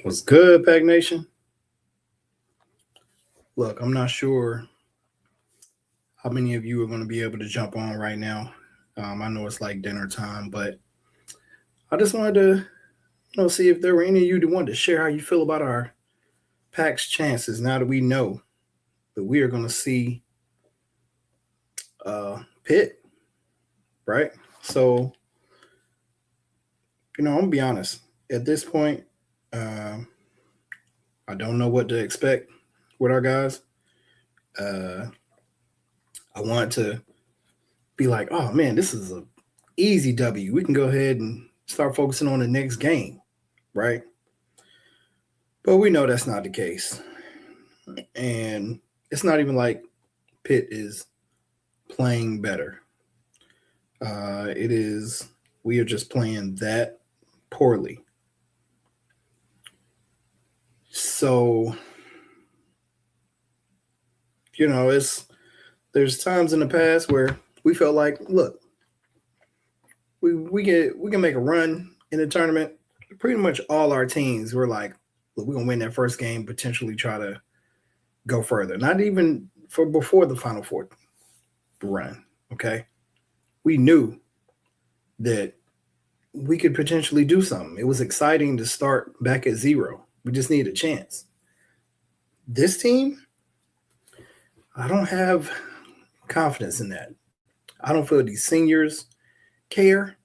What's good, Pack Nation? Look, I'm not sure how many of you are going to be able to jump on right now. I know it's like dinner time, but I just wanted to, see if there were any of you that wanted to share how you feel about our Pack's chances now that we know that we are going to see Pitt, right? So, I'm going to be honest. At this point, I don't know what to expect with our guys. I want to be like, oh man, this is a easy W. We can go ahead and start focusing on the next game, right? But we know that's not the case. And it's not even like Pitt is playing better. We are just playing that poorly. So, there's times in the past where we felt like, look, we can make a run in the tournament. Pretty much all our teams were like, look, we're gonna win that first game, potentially try to go further. Not even for before the Final Four run. Okay, we knew that we could potentially do something. It was exciting to start back at 0. We just needed a chance. This team, I don't have confidence in that. I don't feel these seniors care.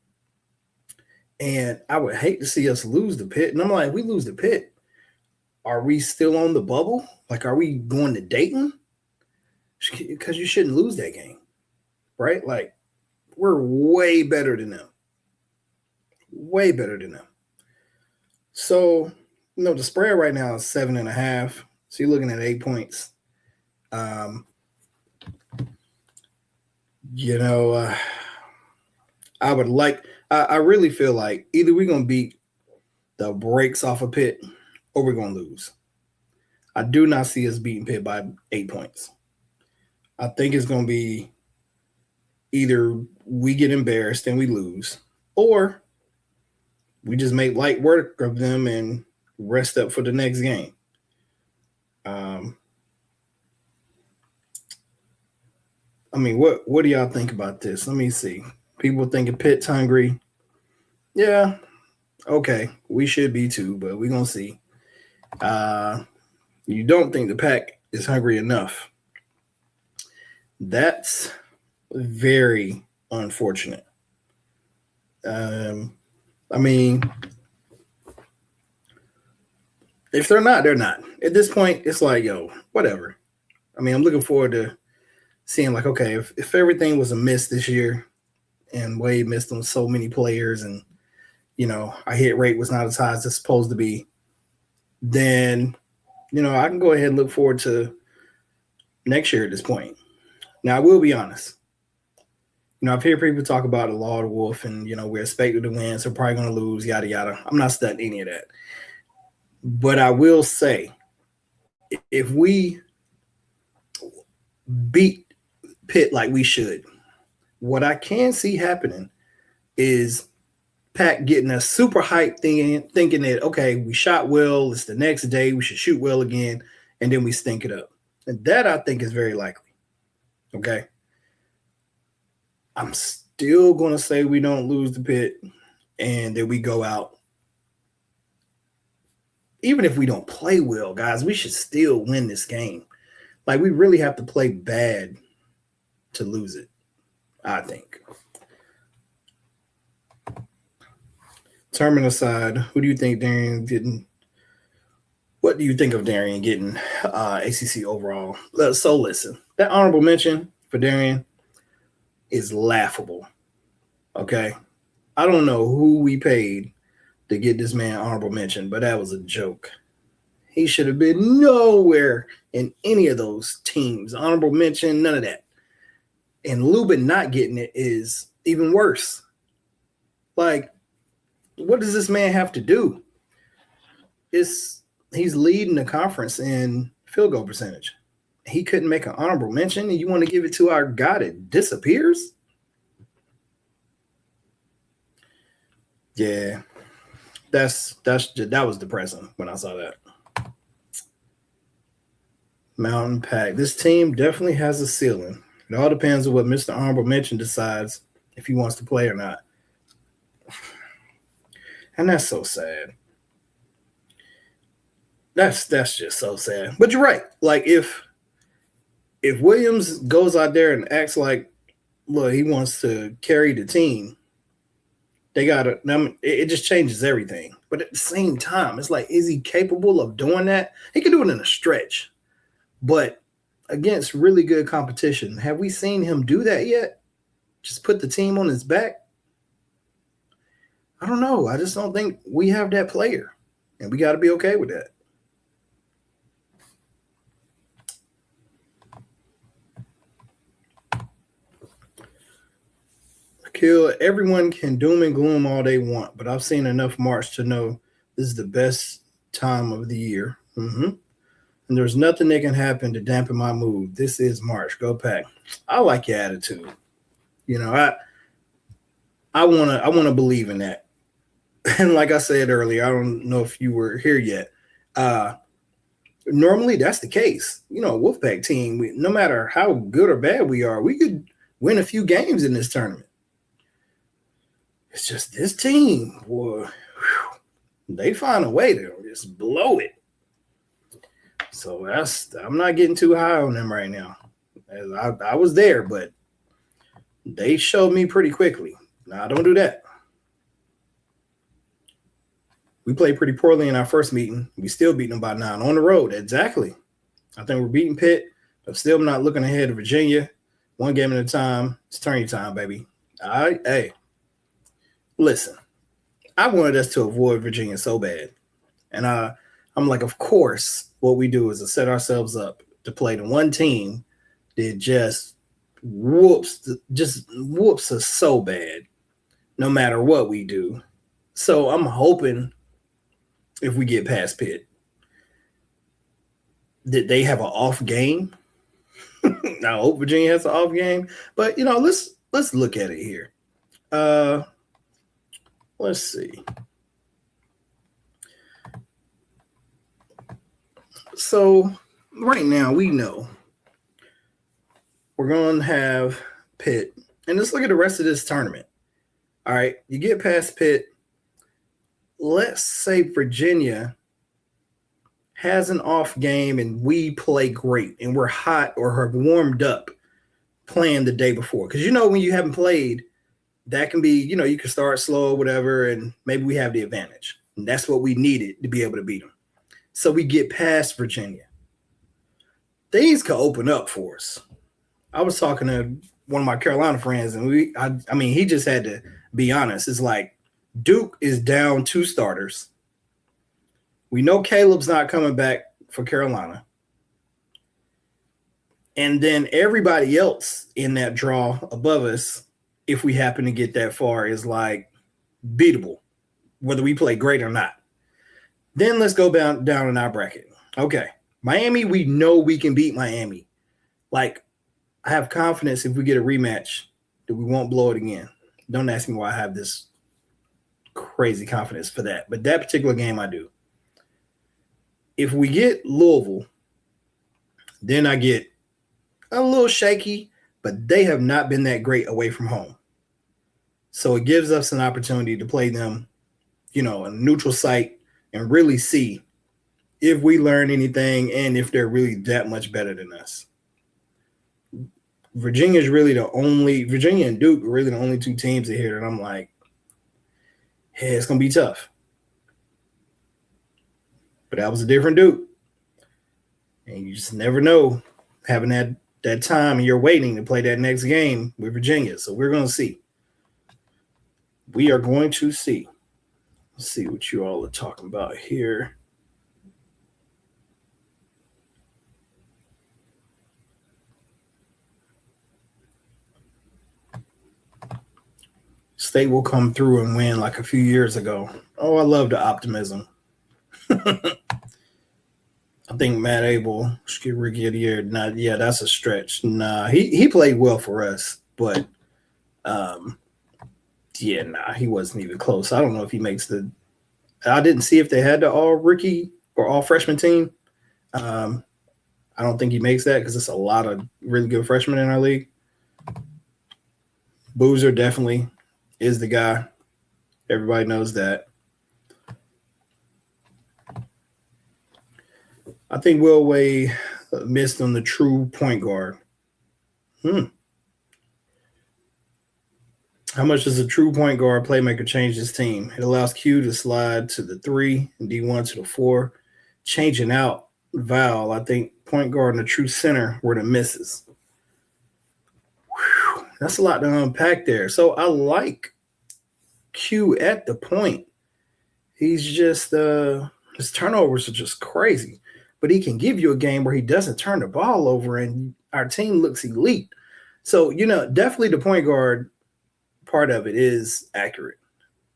And I would hate to see us lose the Pitt. And I'm like, we lose the Pitt, are we still on the bubble? Like, are we going to Dayton? Because you shouldn't lose that game, right? Like, we're way better than them. Way better than them. So, the spread right now is 7.5. So you're looking at 8 points. I would like, I really feel like either we're going to beat the brakes off of Pitt or we're going to lose. I do not see us beating Pitt by 8 points. I think it's going to be either we get embarrassed and we lose, or we just make light work of them and rest up for the next game. What do y'all think about this? Let me see. People thinking Pitt's hungry. Yeah, okay. We should be too, but we're going to see. You don't think the Pack is hungry enough. That's very unfortunate. If they're not, they're not. At this point, it's like, whatever. I'm looking forward to seeing, like, okay, if everything was a miss this year and Wade missed on so many players and, our hit rate was not as high as it's supposed to be, then, I can go ahead and look forward to next year at this point. Now, I will be honest. I've heard people talk about the law of the wolf and, we're expected to win, so we're probably going to lose, yada, yada. I'm not studying any of that. But I will say, if we beat Pitt like we should, what I can see happening is Pack getting us super hyped, thinking that, okay, we shot well, it's the next day, we should shoot well again, and then we stink it up. And that, I think, is very likely. Okay? I'm still going to say we don't lose the Pitt and that we go out. Even if we don't play well, guys, we should still win this game. Like, we really have to play bad to lose it, I think. Tournament aside, who do you think Darian getting? What do you think of Darian getting ACC overall? So listen, that honorable mention for Darian is laughable. Okay, I don't know who we paid to get this man honorable mention, but that was a joke. He should have been nowhere in any of those teams. Honorable mention, none of that. And Lubin not getting it is even worse. Like, what does this man have to do? He's leading the conference in field goal percentage. He couldn't make an honorable mention, and you want to give it to our guy that disappears? Yeah. That was depressing when I saw that. Mountain Pack. This team definitely has a ceiling. It all depends on what Mr. Honorable Mention decides if he wants to play or not. And that's so sad. That's just so sad. But you're right. Like if Williams goes out there and acts like, look, he wants to carry the team, they gotta. It just changes everything. But at the same time, it's like, is he capable of doing that? He can do it in a stretch, but against really good competition, have we seen him do that yet? Just put the team on his back? I don't know. I just don't think we have that player, and we got to be okay with that. Kill. Everyone can doom and gloom all they want, but I've seen enough March to know this is the best time of the year. And there's nothing that can happen to dampen my mood. This is March. Go Pack. I like your attitude. You know, I wanna believe in that. And like I said earlier, I don't know if you were here yet. Normally that's the case. You know, Wolfpack team, no matter how good or bad we are, we could win a few games in this tournament. It's just this team, boy, they find a way to just blow it. So I'm not getting too high on them right now. I was there, but they showed me pretty quickly. Nah, don't do that. We played pretty poorly in our first meeting. We still beat them by 9 on the road. Exactly. I think we're beating Pitt, but still not looking ahead of Virginia. One game at a time. It's turn time, baby. All right. Hey, listen, I wanted us to avoid Virginia so bad. And I'm like, of course, what we do is to set ourselves up to play the one team that just whoops us so bad, no matter what we do. So I'm hoping if we get past Pitt, that they have an off game. I hope Virginia has an off game. But, you know, let's look at it here. Let's see. So right now we know we're going to have Pitt. And let's look at the rest of this tournament. All right, you get past Pitt. Let's say Virginia has an off game and we play great and we're hot or have warmed up playing the day before. Because, you know, when you haven't played, that can be, you know, you can start slow or whatever, and maybe we have the advantage. And that's what we needed to be able to beat them. So we get past Virginia. Things could open up for us. I was talking to one of my Carolina friends, and I mean, he just had to be honest. It's like Duke is down 2 starters. We know Caleb's not coming back for Carolina. And then everybody else in that draw above us, if we happen to get that far, is like beatable, whether we play great or not. Then let's go down in our bracket. Okay, Miami, we know we can beat Miami. Like, I have confidence if we get a rematch that we won't blow it again. Don't ask me why I have this crazy confidence for that. But that particular game, I do. If we get Louisville, then I get a little shaky, but they have not been that great away from home. So it gives us an opportunity to play them, you know, a neutral site and really see if we learn anything and if they're really that much better than us. Virginia and Duke are really the only 2 teams in here that I'm like, hey, it's going to be tough. But that was a different Duke. And you just never know having that time and you're waiting to play that next game with Virginia. So we're going to see. We are going to see. Let's see what you all are talking about here. State will come through and win like a few years ago. Oh, I love the optimism. I think Matt Abel should get Rookie of the Year. Yeah, that's a stretch. Nah, he played well for us, but he wasn't even close. I don't know if he makes the I didn't see if they had the all rookie or all freshman team. I don't think he makes that because it's a lot of really good freshmen in our league. Boozer definitely is the guy. Everybody knows that. I think Will Wade missed on the true point guard. How much does a true point guard playmaker change his team? It allows Q to slide to the 3 and D1 to the 4. Changing out Val, I think point guard and a true center were the misses. Whew, that's a lot to unpack there. So I like Q at the point. He's just his turnovers are just crazy. But he can give you a game where he doesn't turn the ball over and our team looks elite. So, definitely the point guard part of it is accurate.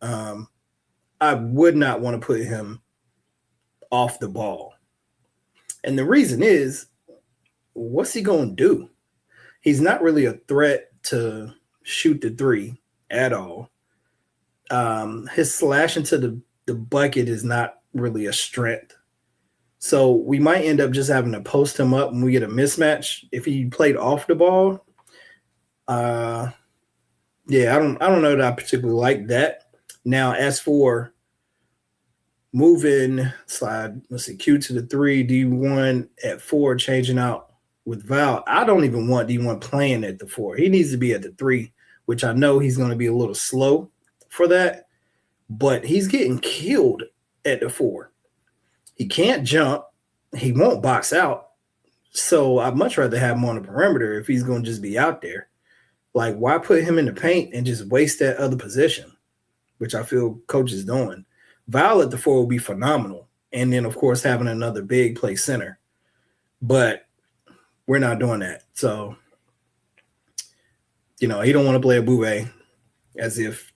I would not want to put him off the ball. And the reason is, what's he going to do? He's not really a threat to shoot the 3 at all. His slash into the bucket is not really a strength. So we might end up just having to post him up when we get a mismatch. If he played off the ball, I don't know that I particularly like that. Now, as for moving slide, Q to the 3, D1 at 4, changing out with Val, I don't even want D1 playing at the 4. He needs to be at the 3, which I know he's going to be a little slow for that, but he's getting killed at the 4. He can't jump. He won't box out. So I'd much rather have him on the perimeter if he's going to just be out there. Like, why put him in the paint and just waste that other position, which I feel coach is doing. Val at the 4 will be phenomenal. And then, of course, having another big play center. But we're not doing that. So, he don't want to play a Boubet as if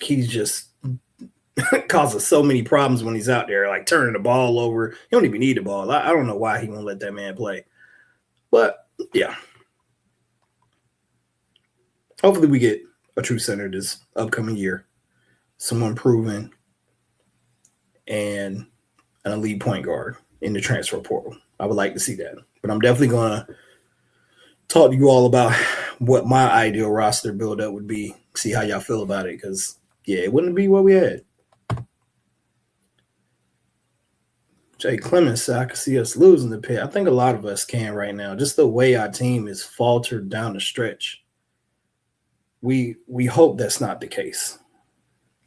he's just causes so many problems when he's out there, like turning the ball over. He don't even need the ball. I don't know why he won't let that man play. But, yeah. Hopefully we get a true center this upcoming year. Someone proven and an elite point guard in the transfer portal. I would like to see that. But I'm definitely going to talk to you all about what my ideal roster build-up would be, see how y'all feel about it, because, it wouldn't be what we had. Jay Clemens said, I could see us losing the pit. I think a lot of us can right now. Just the way our team is faltered down the stretch. We hope that's not the case.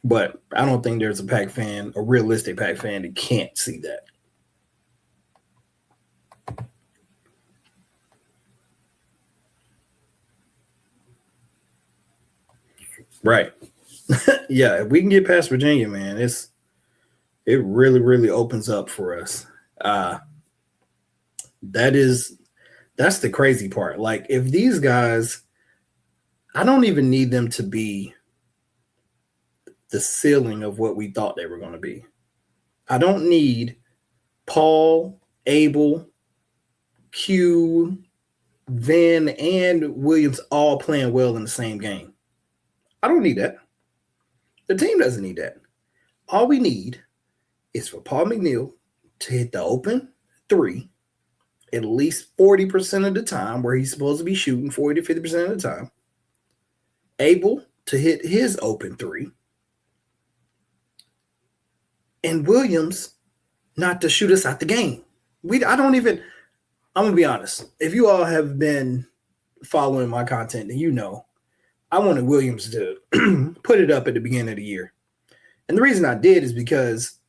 But I don't think there's a realistic Pack fan that can't see that. Right. Yeah, if we can get past Virginia, man, it really, really opens up for us. That's the crazy part. Like, if these guys, I don't even need them to be the ceiling of what we thought they were going to be. I don't need Paul, Abel, Q, Van, and Williams all playing well in the same game. I don't need that. The team doesn't need that. All we need is for Paul McNeil to hit the open 3 at least 40% of the time, where he's supposed to be shooting 40 to 50% of the time. Abel to hit his open 3. And Williams not to shoot us out the game. I'm going to be honest. If you all have been following my content, then I wanted Williams to put it up at the beginning of the year. And the reason I did is because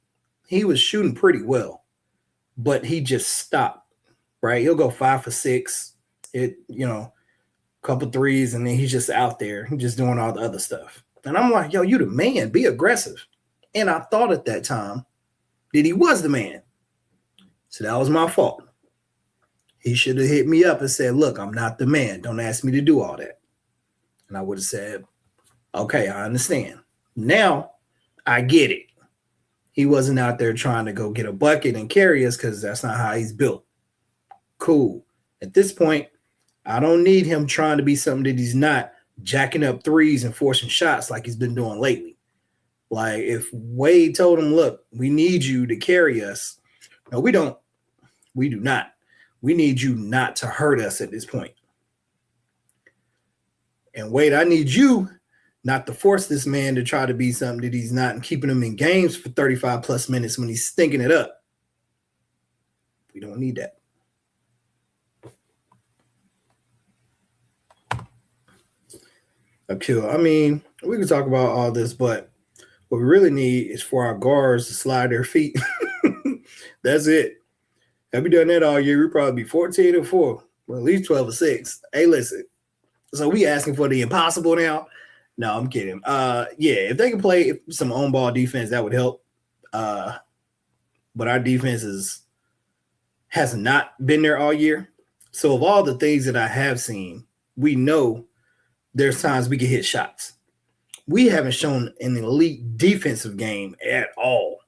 he was shooting pretty well, but he just stopped, right? He'll go 5 for 6, a couple threes, and then he's just out there, just doing all the other stuff. And I'm like, yo, you the man, be aggressive. And I thought at that time that he was the man. So that was my fault. He should have hit me up and said, look, I'm not the man. Don't ask me to do all that. And I would have said, okay, I understand. Now I get it. He wasn't out there trying to go get a bucket and carry us because that's not how he's built. Cool. At this point, I don't need him trying to be something that he's not, jacking up threes and forcing shots like he's been doing lately. Like if Wade told him, look, we need you to carry us. No, we don't. We do not. We need you not to hurt us at this point. And Wade, I need you not to force this man to try to be something that he's not and keeping him in games for 35 plus minutes when he's stinking it up. We don't need that. I mean, we can talk about all this, but what we really need is for our guards to slide their feet. That's it. Have we done that all year? We'd probably be 14-4, well, at least 12-6. Hey, listen. So we asking for the impossible now? No, I'm kidding. Yeah, if they can play some on-ball defense, that would help. But our defense has not been there all year. So of all the things that I have seen, we know there's times we can hit shots. We haven't shown an elite defensive game at all.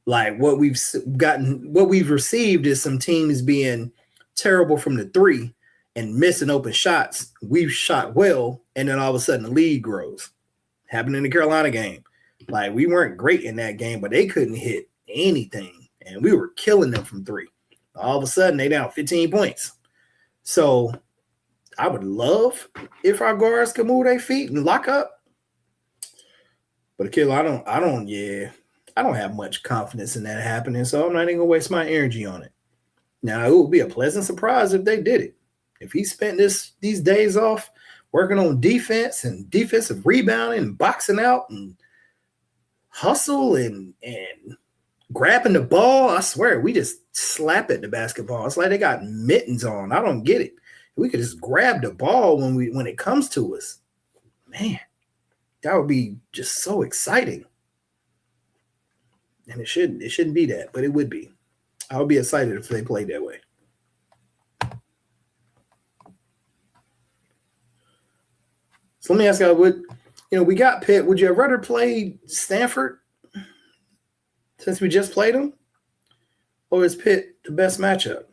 Like what we've received is some teams being terrible from the three and missing open shots. We've shot well, and then all of a sudden the lead grows. Happened in the Carolina game. Like we weren't great in that game, but they couldn't hit anything, and we were killing them from three. All of a sudden they down 15 points. So I would love if our guards could move their feet and lock up. But Akil, I don't have much confidence in that happening, so I'm not even gonna waste my energy on it. Now, it would be a pleasant surprise if they did it. If he spent these days off working on defense and defensive rebounding and boxing out and hustle and grabbing the ball, I swear, we just slap at the basketball. It's like they got mittens on. I don't get it. We could just grab the ball when it comes to us. Man, that would be just so exciting. And it shouldn't be that, but it would be. I would be excited if they played that way. So let me ask you, we got Pitt. Would you have rather played Stanford since we just played them? Or is Pitt the best matchup?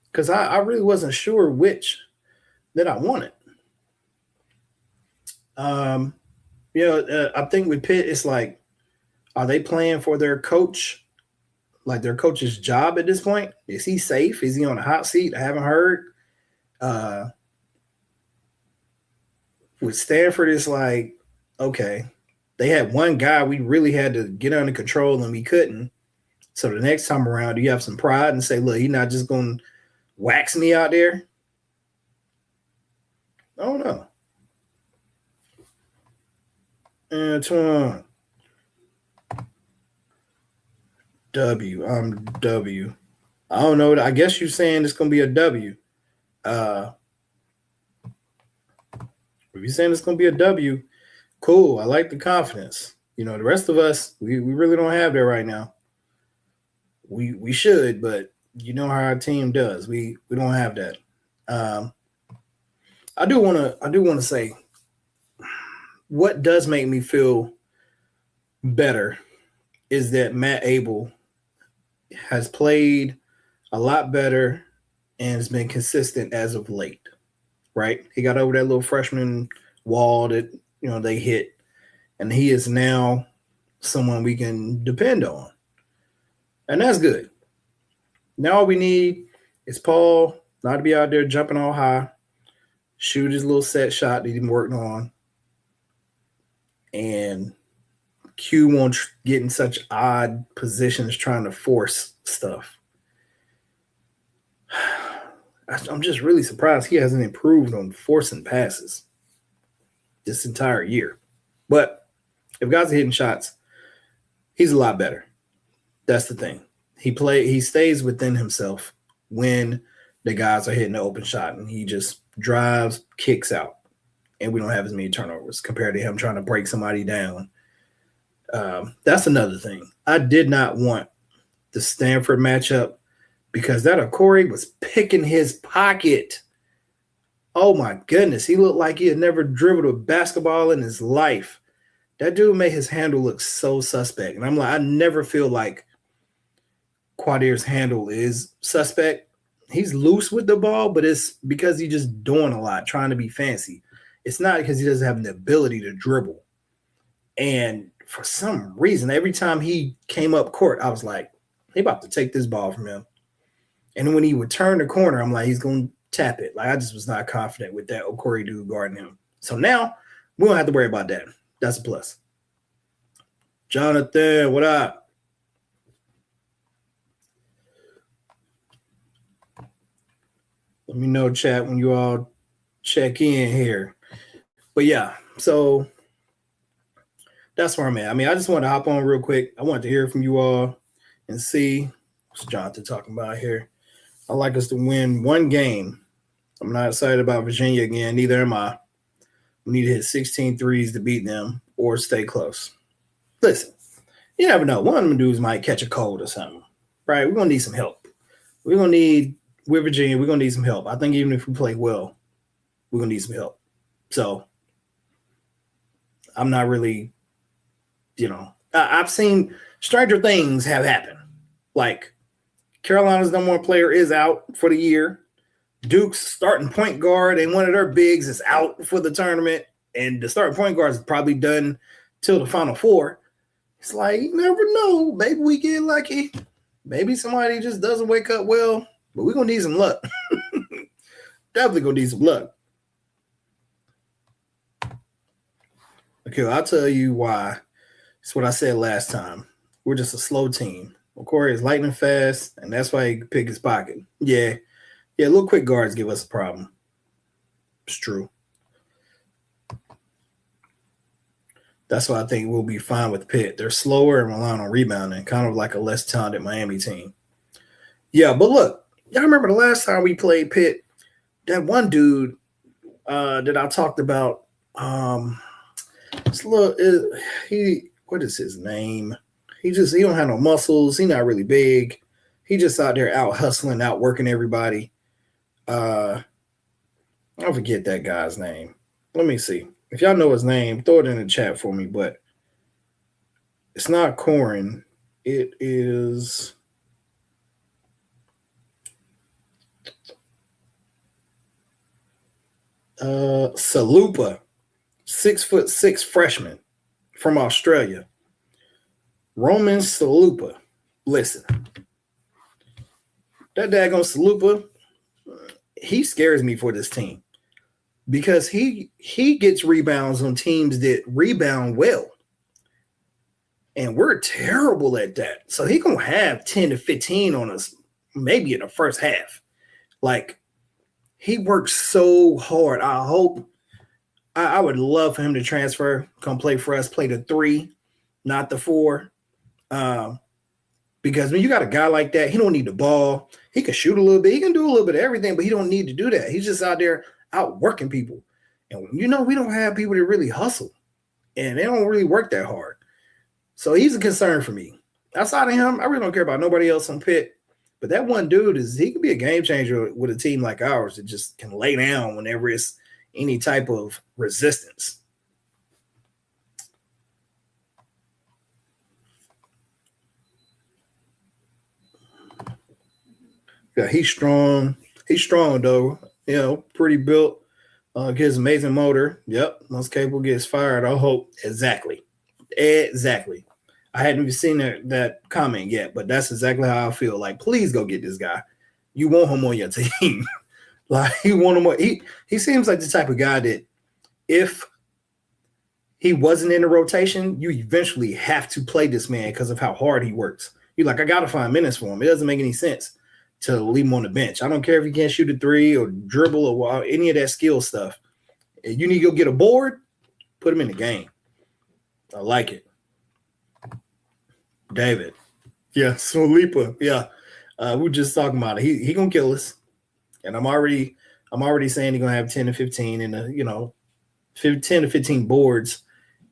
Because I really wasn't sure which that I wanted. I think with Pitt, it's like, are they playing for their coach, like their coach's job at this point? Is he safe? Is he on a hot seat? I haven't heard. With Stanford, it's like, okay, they had one guy we really had to get under control and we couldn't. So the next time around, do you have some pride and say, look, he's not just going to wax me out there? I don't know. Antoine. I'm W. I don't know. I guess you're saying it's going to be a W. If you're saying it's going to be a W, cool. I like the confidence. The rest of us, we really don't have that right now. We should, but you know how our team does. We don't have that. I do want to say what does make me feel better is that Matt Abel has played a lot better and has been consistent as of late, right? He got over that little freshman wall that, they hit, and he is now someone we can depend on. And that's good. Now all we need is Paul not to be out there jumping all high, shoot his little set shot that he's been working on, and Q won't get in such odd positions trying to force stuff. I'm just really surprised he hasn't improved on forcing passes this entire year. But if guys are hitting shots, he's a lot better. That's the thing. He stays within himself when the guys are hitting the open shot, and he just drives, kicks out, and we don't have as many turnovers compared to him trying to break somebody down. That's another thing. I did not want the Stanford matchup because that Corey was picking his pocket. Oh, my goodness. He looked like he had never dribbled a basketball in his life. That dude made his handle look so suspect. And I'm like, I never feel like Quadir's handle is suspect. He's loose with the ball, but it's because he's just doing a lot, trying to be fancy. It's not because he doesn't have the ability to dribble. And for some reason, every time he came up court, I was like, he about to take this ball from him. And when he would turn the corner, I'm like, he's going to tap it. Like, I just was not confident with that Okori dude guarding him. So now we don't have to worry about that. That's a plus. Jonathan, what up? Let me know, chat, when you all check in here. But yeah, so that's where I'm at. I mean, I just wanted to hop on real quick. I wanted to hear from you all and see what's Jonathan talking about here. I like us to win one game. I'm not excited about Virginia again. Neither am I. We need to hit 16 threes to beat them or stay close. Listen, you never know. One of them dudes might catch a cold or something, right? We're going to need some help. We're going to need, with Virginia, we're going to need some help. I think even if we play well, we're going to need some help. So I'm not really, I've seen stranger things have happened. Like Carolina's number one player is out for the year. Duke's starting point guard and one of their bigs is out for the tournament. And the starting point guard is probably done till the Final Four. It's like, you never know. Maybe we get lucky. Maybe somebody just doesn't wake up well. But we're going to need some luck. Definitely going to need some luck. Okay, I'll tell you why. It's what I said last time. We're just a slow team. Corey is lightning fast, and that's why he can pick his pocket. Yeah, little quick guards give us a problem. It's true. That's why I think we'll be fine with Pitt. They're slower and relying on rebounding, kind of like a less talented Miami team. Yeah, but look, y'all remember the last time we played Pitt? That one dude that I talked about, what is his name? He don't have no muscles. He's not really big. He just out there out hustling, out working everybody. I forget that guy's name. Let me see. If y'all know his name, throw it in the chat for me. But it's not Corin. It is Salupa, 6'6" freshman from Australia. Roman Salupa. Listen, that daggone Salupa, he scares me for this team because he gets rebounds on teams that rebound well. And we're terrible at that. So he going to have 10 to 15 on us, maybe in the first half. Like, he works so hard. I would love for him to transfer, come play for us, play the 3, not the 4. Because when you got a guy like that, he don't need the ball. He can shoot a little bit. He can do a little bit of everything, but he don't need to do that. He's just out there outworking people. And, we don't have people that really hustle. And they don't really work that hard. So he's a concern for me. Outside of him, I really don't care about nobody else on Pitt. But that one dude, he could be a game changer with a team like ours that just can lay down whenever it's any type of resistance. Yeah, he's strong. He's strong, though. Pretty built. Gets amazing motor. Yep. Once Cable gets fired, I hope. Exactly. I hadn't even seen that comment yet, but that's exactly how I feel. Like, please go get this guy. You want him on your team. Like, you want him. He seems like the type of guy that if he wasn't in the rotation, you eventually have to play this man because of how hard he works. You're like, I got to find minutes for him. It doesn't make any sense to leave him on the bench. I don't care if he can't shoot a 3 or dribble or any of that skill stuff. If you need to go get a board, put him in the game. I like it. David. Yeah, Solipa. Yeah. We were just talking about it. He gonna kill us. And I'm already saying he's gonna have 10 to 15 and 10 to 15 boards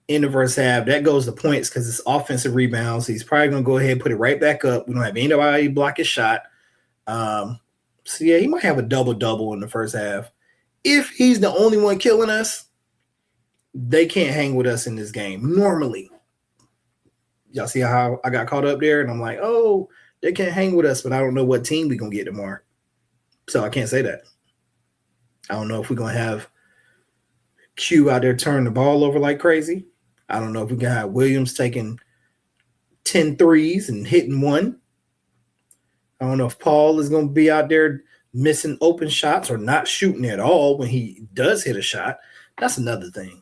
in the first half. That goes to points because it's offensive rebounds. He's probably gonna go ahead and put it right back up. We don't have anybody block his shot. So yeah, he might have a double-double in the first half. If he's the only one killing us, they can't hang with us in this game normally. Y'all see how I got caught up there? And I'm like, oh, they can't hang with us, but I don't know what team we're going to get tomorrow. So I can't say that. I don't know if we're going to have Q out there turning the ball over like crazy. I don't know if we can have Williams taking 10 threes and hitting one. I don't know if Paul is going to be out there missing open shots or not shooting at all when he does hit a shot. That's another thing.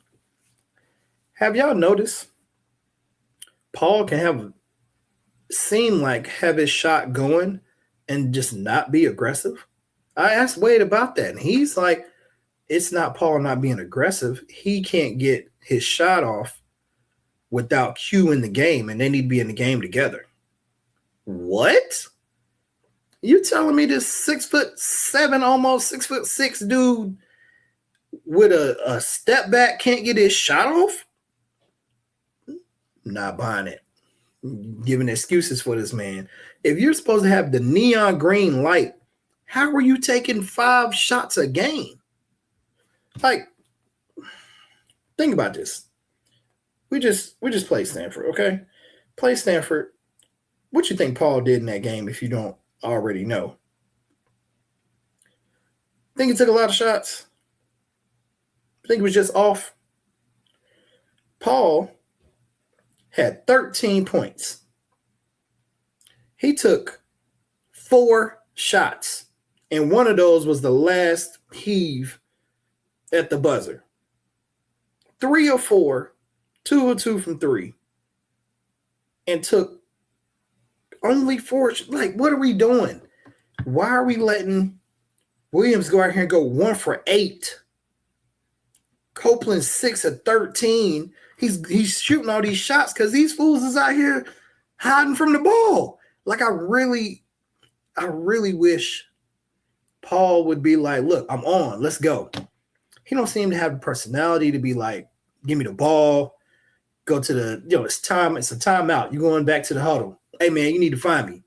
Have y'all noticed Paul can have his shot going and just not be aggressive? I asked Wade about that, and he's like, it's not Paul not being aggressive. He can't get his shot off without Q in the game, and they need to be in the game together. What? You telling me this 6'7", almost 6'6" dude with a step back can't get his shot off? Not buying it. Giving excuses for this man. If you're supposed to have the neon green light, how are you taking 5 shots a game? Like, think about this. We just played Stanford, okay? Play Stanford. What you think Paul did in that game if you don't already know? Think he took a lot of shots? Think it was just off? Paul had 13 points. He took 4 shots, and one of those was the last heave at the buzzer. 3 or 4, 2 or 2 from 3, and took only 4. Like, what are we doing? Why are we letting Williams go out here and go 1 for 8? Copeland 6 of 13. He's shooting all these shots because these fools is out here hiding from the ball. Like, I really wish Paul would be like, look, I'm on. Let's go. He don't seem to have the personality to be like, give me the ball. Go to the, it's time. It's a timeout. You're going back to the huddle. Hey, man, you need to find me.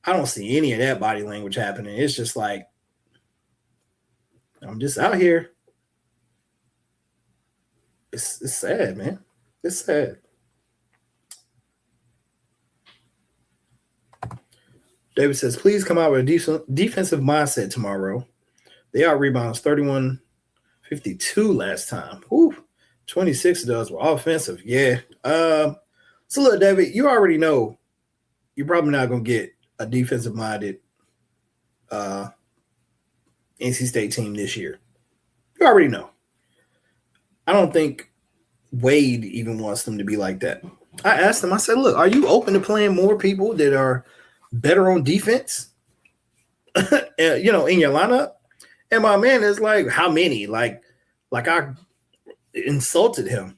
I don't see any of that body language happening. It's just like, I'm just out here. It's sad, man. It's sad. David says, please come out with a decent defensive mindset tomorrow. They out rebounds 31-52 last time. Ooh, 26 of those were offensive. Yeah. So look, David, you already know you're probably not going to get a defensive-minded NC State team this year. You already know. I don't think Wade even wants them to be like that. I asked him, I said, look, are you open to playing more people that are better on defense, in your lineup? And my man is like, how many? Like I insulted him.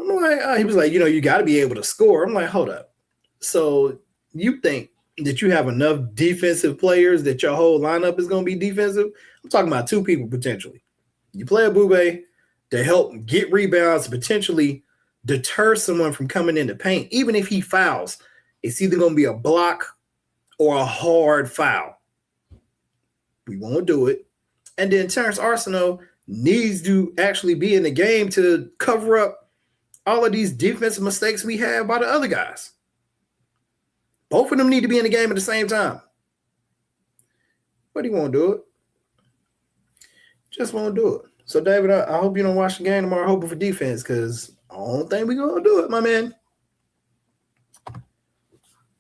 I'm like, he was like, you got to be able to score. I'm like, hold up. So you think that you have enough defensive players that your whole lineup is going to be defensive? I'm talking about 2 people potentially. You play a Boubet to help get rebounds, potentially deter someone from coming in the paint. Even if he fouls, it's either going to be a block or a hard foul. We won't do it. And then Terrence Arsenault needs to actually be in the game to cover up all of these defensive mistakes we have by the other guys. Both of them need to be in the game at the same time. But he won't do it. Just won't do it. So, David, I hope you don't watch the game tomorrow hoping for defense, because I don't think we're going to do it, my man.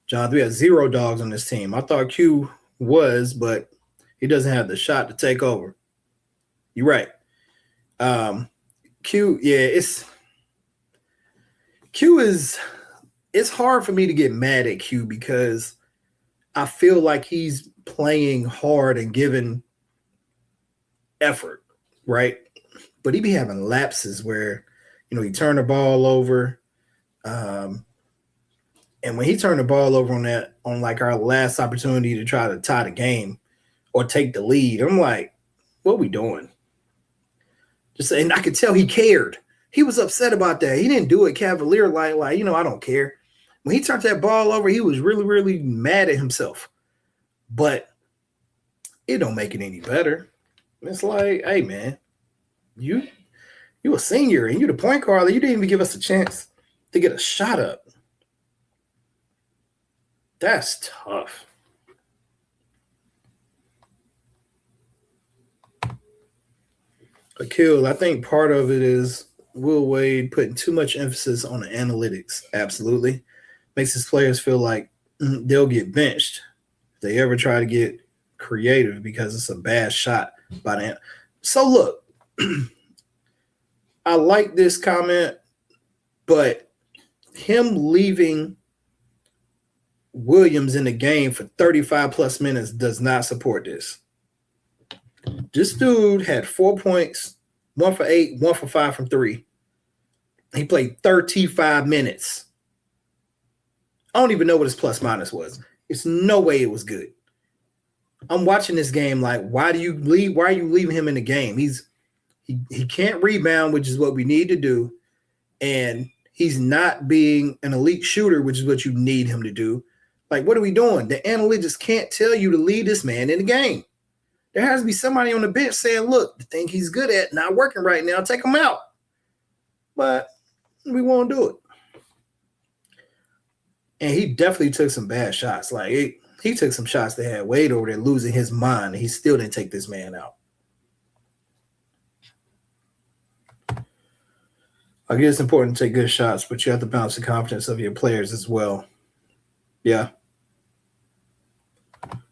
John, we have 0 dogs on this team. I thought Q was, but he doesn't have the shot to take over. You're right. Q, yeah, it's hard for me to get mad at Q because I feel like he's playing hard and giving effort, right? But he be having lapses where, he turned the ball over. And when he turned the ball over on like our last opportunity to try to tie the game or take the lead, I'm like, what we doing? And I could tell he cared. He was upset about that. He didn't do it cavalier like, I don't care. When he turned that ball over, he was really, really mad at himself. But it don't make it any better. It's like, hey, man, you a senior and you the point guard. You didn't even give us a chance to get a shot up. That's tough. Akil, I think part of it is Will Wade putting too much emphasis on the analytics. Absolutely. Makes his players feel like they'll get benched if they ever try to get creative because it's a bad shot by them. So look, I like this comment, but him leaving Williams in the game for 35 plus minutes does not support this. This dude had 4 points, 1 for 8, 1 for 5 from 3. He played 35 minutes. I don't even know what his plus minus was. It's no way it was good. I'm watching this game like, why are you leaving him in the game? He can't rebound, which is what we need to do, and he's not being an elite shooter, which is what you need him to do. Like, what are we doing? The analytics can't tell you to lead this man in the game. There has to be somebody on the bench saying, look, the thing he's good at not working right now, take him out. But we won't do it. And he definitely took some bad shots. Like, he took some shots that had Wade over there losing his mind, and he still didn't take this man out. I guess it's important to take good shots, but you have to balance the confidence of your players as well. Yeah.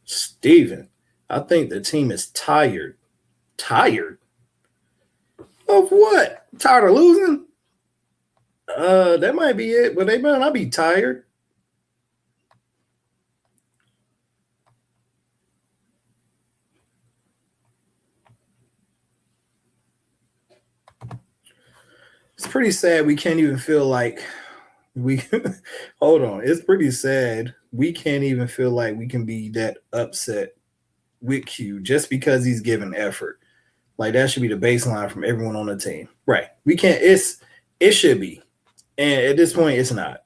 Steven, I think the team is tired. Tired? Of what? Tired of losing? That might be it, but they might not be tired. It's pretty sad we can't even feel like we hold on. It's pretty sad. We can't even feel like we can be that upset with Q just because he's giving effort. Like, that should be the baseline from everyone on the team. Right. We can't, it should be. And at this point, it's not.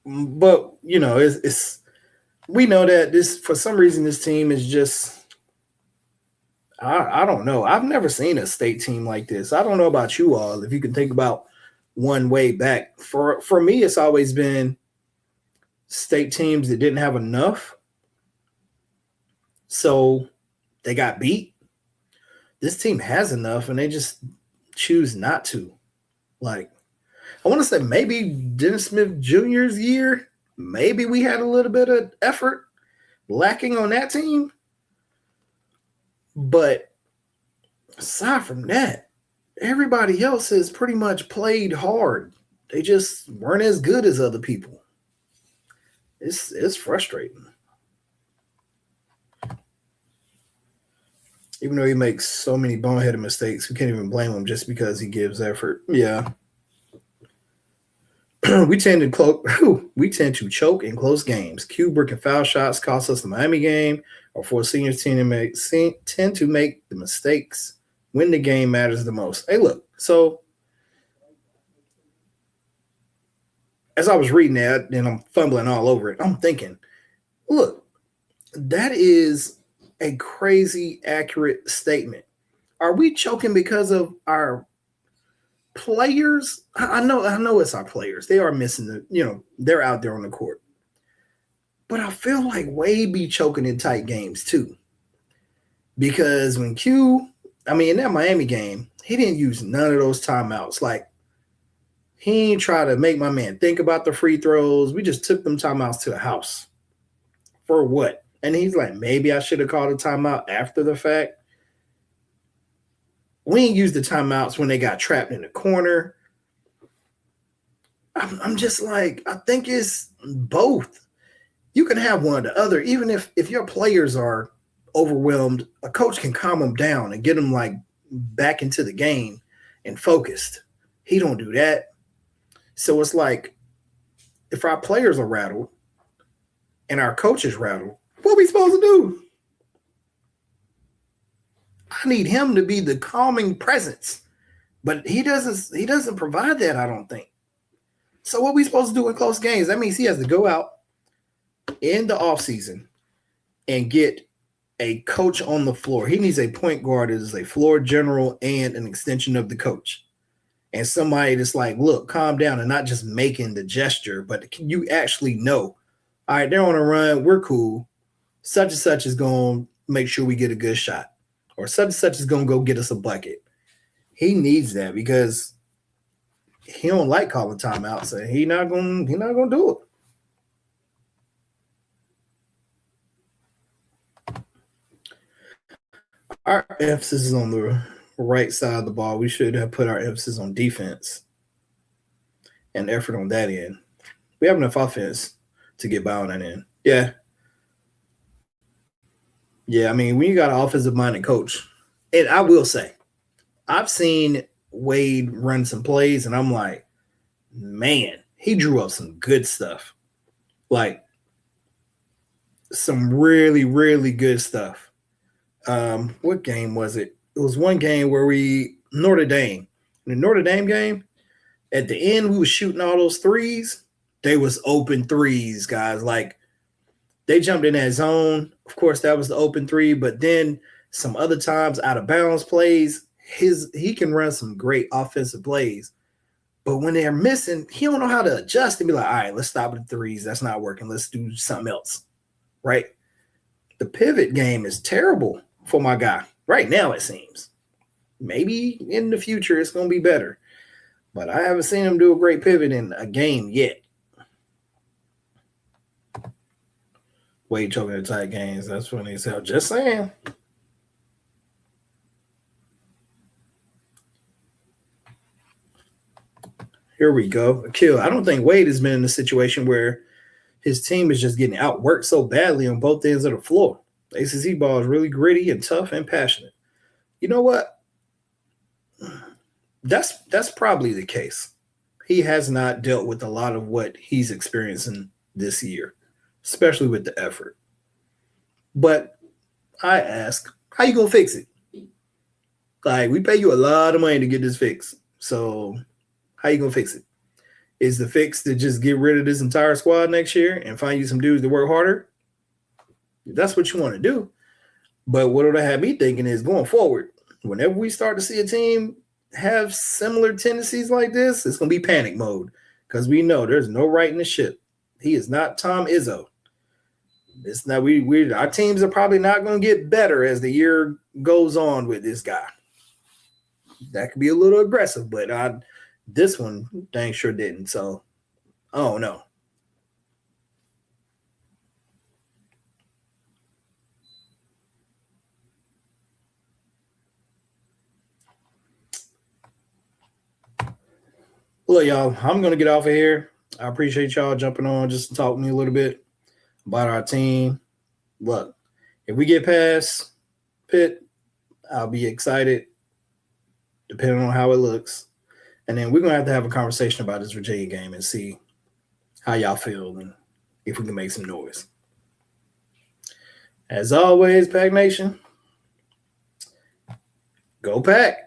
But you know, it's we know that this, for some reason, this team is just, I don't know. I've never seen a state team like this. I don't know about you all. If you can think about one way back, for me, it's always been state teams that didn't have enough, so they got beat. This team has enough, and they just choose not to. Like, I want to say maybe Dennis Smith Jr.'s year, maybe we had a little bit of effort lacking on that team. But aside from that, everybody else has pretty much played hard. They just weren't as good as other people. It's frustrating. Even though he makes so many boneheaded mistakes, we can't even blame him just because he gives effort. Yeah. we tend to choke in close games. Kubrick and foul shots cost us the Miami game. Our four seniors tend to make the mistakes when the game matters the most. Hey, look. So as I was reading that, and I'm fumbling all over it, I'm thinking, look, that is a crazy accurate statement. Are we choking because of our players? I know it's our players. They are missing they're out there on the court. But I feel like Wade be choking in tight games too. Because when in that Miami game, he didn't use none of those timeouts. Like, he ain't try to make my man think about the free throws. We just took them timeouts to the house. For what? And he's like, maybe I should have called a timeout after the fact. We ain't used the timeouts when they got trapped in the corner. I'm just like, I think it's both. You can have one or the other. Even if your players are overwhelmed, a coach can calm them down and get them like back into the game and focused. He don't do that. So it's like, if our players are rattled and our coach is rattled, what are we supposed to do? I need him to be the calming presence, but he doesn't provide that, I don't think. So what are we supposed to do in close games? That means he has to go out in the offseason and get a coach on the floor. He needs a point guard that is a floor general and an extension of the coach. And somebody that's like, look, calm down, and not just making the gesture, but you actually know, all right, they're on a run, we're cool. Such and such is going make sure we get a good shot, or such and such is going to go get us a bucket. He needs that because he don't like calling timeouts, and he not going to do it. Our emphasis is on the right side of the ball. We should have put our emphasis on defense and effort on that end. We have enough offense to get by on that end. Yeah. Yeah, I mean, when you got an offensive-minded coach, and I will say, I've seen Wade run some plays, and I'm like, man, he drew up some good stuff. Like, some really, really good stuff. What game was it? It was one game where Notre Dame. In the Notre Dame game, at the end, we was shooting all those threes. They was open threes, guys. Like, they jumped in that zone. Of course, that was the open three. But then some other times, out of bounds plays, he can run some great offensive plays. But when they're missing, he don't know how to adjust and be like, all right, let's stop at the threes. That's not working. Let's do something else, right? The pivot game is terrible for my guy. Right now, it seems. Maybe in the future, it's going to be better. But I haven't seen him do a great pivot in a game yet. Wade choking in tight games. That's funny as hell. Just saying. Here we go. Kill. I don't think Wade has been in a situation where his team is just getting outworked so badly on both ends of the floor. The ACC ball is really gritty and tough and passionate. You know what? That's probably the case. He has not dealt with a lot of what he's experiencing this year, especially with the effort. But I ask, how you gonna fix it? Like, we pay you a lot of money to get this fixed. So how you gonna fix it? Is the fix to just get rid of this entire squad next year and find you some dudes to work harder? That's what you want to do. But what it'll have me thinking is, going forward, whenever we start to see a team have similar tendencies like this, it's going to be panic mode, because we know there's no righting the ship. He is not Tom Izzo. It's not, our teams are probably not going to get better as the year goes on with this guy. That could be a little aggressive, but this one dang sure didn't. So, oh no. Look, y'all, I'm going to get off of here. I appreciate y'all jumping on just to talk to me a little bit about our team. Look, if we get past Pitt, I'll be excited, depending on how it looks. And then we're going to have a conversation about this Virginia game and see how y'all feel and if we can make some noise. As always, Pack Nation, go Pack.